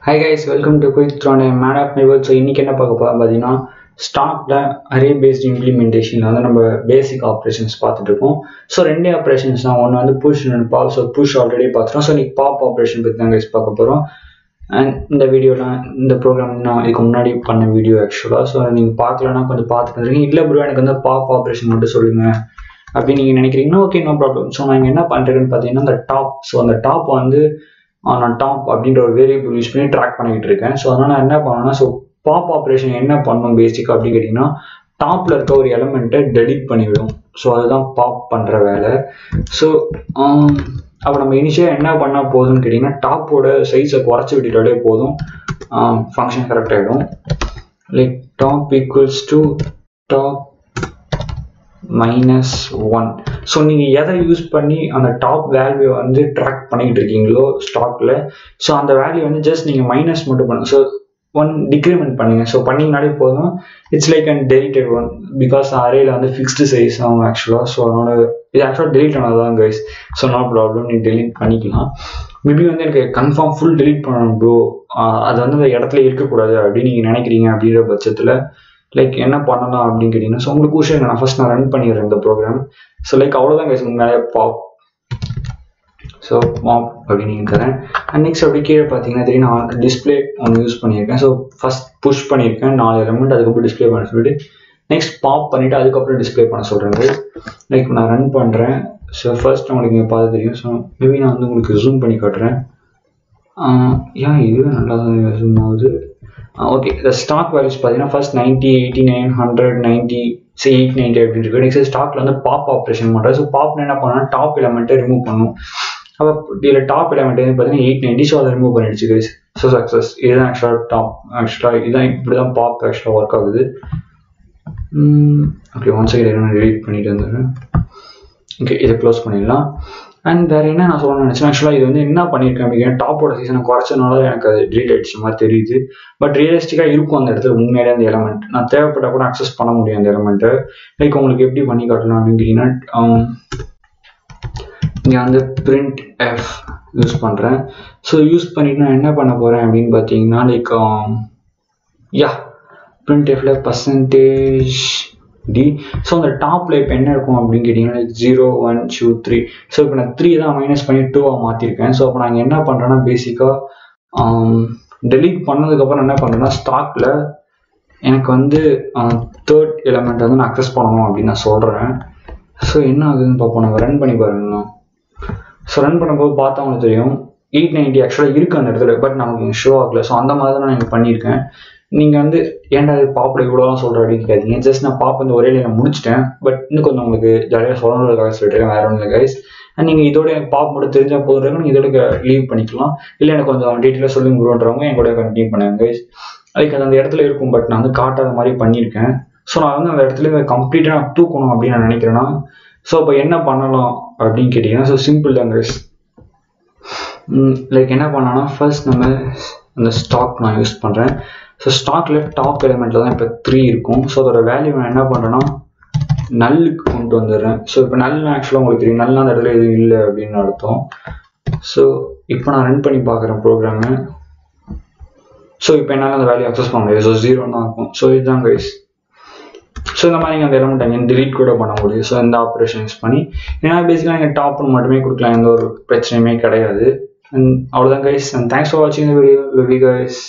Hi guys, welcome to Quick Thrown Man of My World. So இன்னைக்கு என்ன பார்க்க போறோம் பார்த்தீங்கன்னா ஸ்டாக்ல அரே பேஸ்ட் இம்ப்ளிமெண்டேஷன் வந்து நம்ம பேசிக் ஆப்ரேஷன்ஸ் பார்த்துட்டு இருக்கோம். ஸோ ரெண்டே ஆப்ரேஷன்ஸ் தான், ஒன்று வந்து push and pop. So push already பார்த்துட்டோம். ஸோ இன்னைக்கு பாப் ஆப்ரேஷன் பற்றி தான் கைஸ் பார்க்க போகிறோம். அண்ட் இந்த வீடியோலாம் இந்த ப்ரோக்ராம் நான் இதுக்கு முன்னாடி பண்ண வீடியோ ஆக்சுவலாக. ஸோ நீங்கள் பார்க்கலன்னா கொஞ்சம் பார்த்துட்டு வந்துருக்கீங்க. இல்லை ப்ரோ எனக்கு வந்து பாப் ஆப்ரேஷன் மட்டும் சொல்லுங்கள் அப்படின்னு நீங்கள் நினைக்கிறீங்கன்னா ஓகே, நோ ப்ராப்ளம். ஸோ நான் இங்கே என்ன பண்ணுறேன்னு பார்த்தீங்கன்னா இந்த டாப். ஸோ அந்த டாப் வந்து நான் டாப் அப்படின்ற ஒரு வேரியபிள் யூஸ் பண்ணி ட்ராக் பண்ணிக்கிட்டு இருக்கேன். ஸோ அதனால் நான் என்ன பண்ணேன்னா, ஸோ பாப் ஆப்ரேஷன் என்ன பண்ணணும் பேசிக்காக அப்படின்னு கேட்டிங்கன்னா, டாப்பில் இருக்க ஒரு எலமெண்ட்டை டெலிட் பண்ணிவிடும். ஸோ அதுதான் பாப் பண்ணுற வேலை. ஸோ அப்போ நம்ம இனிஷியலாக என்ன பண்ணால் போதும்னு கேட்டிங்கன்னா, டாப்போட சைஸை குறைச்சி விட்டுட்டாலே போதும், ஃபங்க்ஷன் கரெக்ட் ஆகிடும். Like top equals to top -1. So நீங்கள் எதை யூஸ் பண்ணி அந்த டாப் வேல்யூ வந்து ட்ராக் பண்ணிக்கிட்டு இருக்கீங்களோ ஸ்டாக்ல, ஸோ அந்த வேல்யூ வந்து ஜஸ்ட் நீங்கள் மைனஸ் மட்டும் பண்ணுங்க. ஸோ 1 டிக்ரிமெண்ட் பண்ணுங்க. ஸோ பண்ணிங்கனாலே போதும். It's like and deleted one, because அரேல வந்து ஃபிக்ஸ்டு சைஸ் ஆகும் ஆக்சுவலாக. ஸோ அதனால இது ஆக்சுவலாக டெலிட் ஆனதான் கைஸ். ஸோ நோ ப்ராப்ளம், நீங்கள் டெலிட் பண்ணிக்கலாம். மேபி வந்து எனக்கு கன்ஃபார்ம் ஃபுல் டெலிட் பண்ணணும் ப்ரோ, அது வந்து அந்த இடத்துல இருக்கக்கூடாது அப்படின்னு நீங்கள் நினைக்கிறீங்க. அப்படின்ற பட்சத்தில் லைக் என்ன பண்ணலாம் அப்படின்னு கேட்டிங்கன்னா, ஸோ உங்களுக்கு விஷயம் நான் ஃபர்ஸ்ட் ரன் பண்ணிடுறேன் இந்த ப்ரோக்ராம். ஸோ லைக் அவ்வளோதான் கைஸ், முன்னாடியே பாப். ஸோ பாப் அப்படின்னு நீங்கள் தரேன். அண்ட் நெக்ஸ்ட் அப்படி கீழே பார்த்தீங்கன்னா தெரியும், நான் டிஸ்பிளே ஒன்று யூஸ் பண்ணியிருக்கேன். ஸோ ஃபர்ஸ்ட் புஷ் பண்ணியிருக்கேன் 4 எலமெண்ட், அதுக்கப்புறம் டிஸ்பிளே பண்ண சொல்லிட்டு நெக்ஸ்ட் பாப் பண்ணிவிட்டு அதுக்கப்புறம் டிஸ்பிளே பண்ண சொல்கிறேன். லைக் நான் ரன் பண்ணுறேன். ஸோ ஃபர்ஸ்ட் உங்களுக்கு இங்கே பார்த்து தெரியும். ஸோ மேபி நான் வந்து உங்களுக்கு ஜூம் பண்ணி காட்டுறேன். ஏன் இதுவே நல்லா தான் ஜூம் ஆகுது. ஓகே, இந்த ஸ்டாக் வேல்யூஸ் பார்த்தீங்கன்னா ஃபர்ஸ்ட் 90, 89, 100, 90, 890 அப்படின்னு இருக்கு. நெக்ஸ்ட் ஸ்டாக்ல வந்து பாப் ஆப்ரேஷன் பண்ணுறேன். ஸோ பாப்ல என்ன பண்ணால் டாப் எலமெண்ட்டை ரிமூவ் பண்ணும். அப்போ இதில் டாப் எலமெண்ட் வந்து பார்த்தீங்கன்னா 890. ஸோ அதை ரிமூவ் பண்ணிடுச்சு கைஸ். So success. இதுதான் ஆக்சுவலாக டாப். ஆக்சுவலாக இதுதான் இப்படி தான் பாப் ஆக்சுவலாக ஒர்க் ஆகுது. ஓகே, ஒன் செகண்ட் நான் டெலீட் பண்ணிட்டு வந்துடுறேன். ஓகே, இதை க்ளோஸ் பண்ணிடலாம். அண்ட் வேறு என்ன நான் சொல்லணும்னு நினச்சேன், ஆக்சுவலாக இது வந்து என்ன பண்ணியிருக்கேன் அப்படின்னா, டாப்போட சீசனை குறைச்சனால எனக்கு அது டெலீட் ஆகிடுச்சு மாதிரி தெரியுது. பட் ரியலிஸ்டிக்காக இருக்கும் அந்த இடத்துல உண்மையிலே அந்த எலமெண்ட். நான் தேவைப்பட்டால் கூட அக்சஸ் பண்ண முடியும் அந்த எலமெண்ட்டை. லைக் உங்களுக்கு எப்படி பண்ணி காட்டலாம் அப்படின்னு கேட்டிங்கன்னா, இங்கே வந்து பிரிண்ட் எஃப் யூஸ் பண்ணுறேன். ஸோ யூஸ் பண்ணிட்டு நான் என்ன பண்ண போகிறேன் அப்படின்னு பார்த்தீங்கன்னா, லைக் பிரிண்ட் எஃப்ல %d. ஸோ அந்த டாப்ல இப்போ என்ன இருக்கும் அப்படின்னு கேட்டிங்கன்னா, லைக் 0, 1, 2, 3. ஸோ இப்போ நான் 3 தான் மைனஸ் பண்ணி 2ஆக மாற்றிருக்கேன். ஸோ அப்போ நான் என்ன பண்ணுறேன்னா, பேசிக்காக டெலீட் பண்ணதுக்கப்புறம் என்ன பண்ணுறேன்னா, ஸ்டாக்ல எனக்கு வந்து 3rd எலமெண்ட் வந்து நான் அக்சஸ் பண்ணணும் அப்படின்னு நான் சொல்கிறேன். ஸோ என்ன ஆகுதுன்னு பார்ப்போம், நம்ம ரன் பண்ணி பாருங்கண்ணா. ஸோ ரன் பண்ணும்போது பார்த்தா உங்களுக்கு தெரியும் 890 ஆக்சுவலாக இருக்குது அந்த இடத்துல. பட் நமக்கு ஷோ ஆகலை. ஸோ அந்த மாதிரி தான் நான் இங்கே பண்ணியிருக்கேன். நீங்கள் வந்து ஏன்டா இது பாப்பில் இவ்வளோலாம் சொல்கிற அப்படின்னு கேட்காதீங்க. ஜஸ்ட் நான் பாப் வந்து ஒரே நான் முடிச்சிட்டேன். பட் இன்னும் கொஞ்சம் உங்களுக்கு ஜாலியாக சொல்லணுன்றதுக்காக சொல்லிட்டு வேறு ஒன்றும் இல்லை கைஸ். அண்ட் நீங்கள் இதோட எனக்கு பாப் மட்டும் தெரிஞ்சால் போதும், நீங்கள் இதோட லீவ் பண்ணிக்கலாம். இல்லை எனக்கு கொஞ்சம் டீட்டெயிலாக சொல்லி ப்ரோன்றவங்க என் கூட கண்டினியூ பண்ணுங்க கைஸ். அதுக்கு அது அந்த இடத்துல இருக்கும், பட் நான் வந்து காட்டாத மாதிரி பண்ணியிருக்கேன். ஸோ நான் வந்து அந்த இடத்துல கம்ப்ளீட்டாக நான் தூக்கணும் அப்படின்னு நான் நினைக்கிறேன்னா, ஸோ அப்போ என்ன பண்ணலாம் அப்படின்னு கேட்டிங்கன்னா, ஸோ சிம்பிள் தான் கைஸ். லைக் என்ன பண்ணலாம்னா, ஃபர்ஸ்ட் நம்ம அந்த ஸ்டாக் நான் யூஸ் பண்ணுறேன். ஸோ ஸ்டாக்ல டாப் எலிமெண்ட்ல தான் இப்போ 3 இருக்கும். ஸோ அதோட வேல்யூ நான் என்ன பண்ணுறேன்னா, நல்லுக்கு கொண்டு வந்துடுறேன். ஸோ இப்போ நல்ல ஆக்சுவலாக உங்களுக்கு தெரியும், நல்லா அந்த இடத்துல எதுவும் இல்லை அப்படின்னு அர்த்தம். ஸோ இப்போ நான் ரன் பண்ணி பார்க்குறேன் ப்ரோக்ராமு. ஸோ இப்போ என்னால் அந்த வேல்யூ அக்சஸ் பண்ண முடியாது. ஸோ 0 தான் இருக்கும். ஸோ இதுதான் கைஸ். ஸோ இந்த மாதிரி நீங்கள் அந்த எலமெண்ட் அங்கே டெலீட் கூட பண்ண முடியும். ஸோ இந்த ஆப்ரேஷன் யூஸ் பண்ணி, ஏன்னா பேசிக்காக நீங்கள் டாப்னு மட்டுமே கொடுக்கலாம், எந்த ஒரு பிரச்சனையுமே கிடையாது. அண்ட் அவ்வளோதான் கைஸ். அண்ட் தேங்க்ஸ் ஃபார் வாட்சிங் the video. Love you guys.